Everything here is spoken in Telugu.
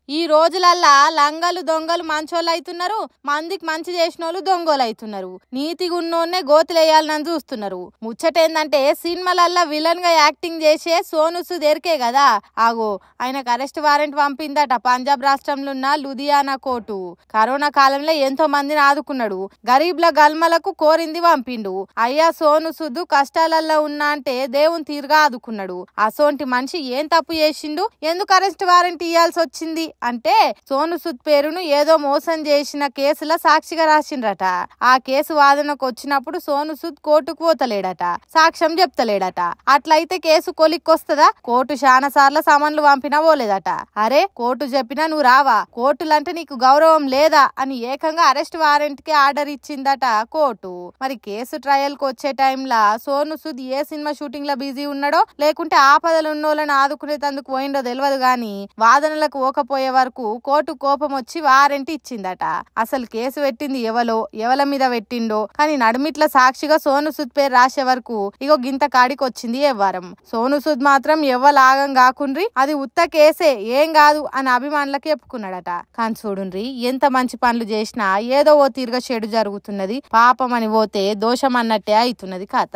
ఈ రోజులల్లా లంగలు దొంగలు మంచోళ్ళు అవుతున్నారు, మందికి మంచి చేసినోళ్ళు దొంగలు అవుతున్నారు. నీతిగా ఉన్నోన్నే గోతులేయాలని చూస్తున్నారు. ముచ్చటేందంటే సినిమాలల్లా విలన్ గా యాక్టింగ్ చేసే సోను సూద్ ఎరికే కదా. ఆగో ఆయనకు అరెస్ట్ వారెంట్ పంపిందట పంజాబ్ రాష్ట్రంలో ఉన్న లుధియానా కోర్టు. కరోనా కాలంలో ఎంతో మందిని ఆదుకున్నాడు, గరీబ్ల గల్మలకు కోరింది పంపిండు. అయ్యా సోను సూద్ కష్టాలల్లో ఉన్నా అంటే దేవుని తీరుగా ఆదుకున్నాడు. అసోంటి మనిషి ఏం తప్పు చేసిండు, ఎందుకు అరెస్ట్ వారెంట్ ఇయ్యాల్సి వచ్చింది అంటే సోను సూద్ పేరును ఏదో మోసం చేసిన కేసులో సాక్షిగా రాసిండ్రట. ఆ కేసు వాదనకు వచ్చినప్పుడు సోను సూద్ కోర్టుకు పోతలేడట, సాక్ష్యం చెప్తలేడట. అట్లయితే కేసు కొలిక్కొస్తదా? కోర్టు చాలా సార్లు సమన్లు పంపినా పోలేదట. అరే కోర్టు చెప్పినా నువ్వు రావా, కోర్టులంటే నీకు గౌరవం లేదా అని ఏకంగా అరెస్ట్ వారెంట్ కి ఆర్డర్ ఇచ్చిందట కోర్టు. మరి కేసు ట్రయల్ కు వచ్చే టైంలా సోను సూద్ ఏ సినిమా షూటింగ్ లో బిజీ ఉన్నాడో లేకుంటే ఆపదలు ఉన్నోళ్ళని ఆదుకునేందుకు పోయిండో తెలియదు గాని వాదనలకు పోకపోయే వరకు కోర్టు కోపం వచ్చి వారెంట్ ఇచ్చిందట. అసలు కేసు పెట్టింది ఎవల మీద పెట్టిండో కానీ నడుమిట్ల సాక్షిగా సోను సూద్ పేరు రాసే వరకు ఇగో గింత కాడికి వచ్చింది వ్యవహారం. సోను సూద్ మాత్రం ఎవ్వలాగం కాకుండ్రి, అది ఉత్త కేసే ఏం కాదు అని అభిమానులకు చెప్పుకున్నాడట. కానీ చూడుండ్రి ఎంత మంచి పనులు చేసినా ఏదో ఓ తీరుగా చెడు జరుగుతున్నది, పాపం అని పోతే దోషం అన్నట్టే అవుతున్నది కథ.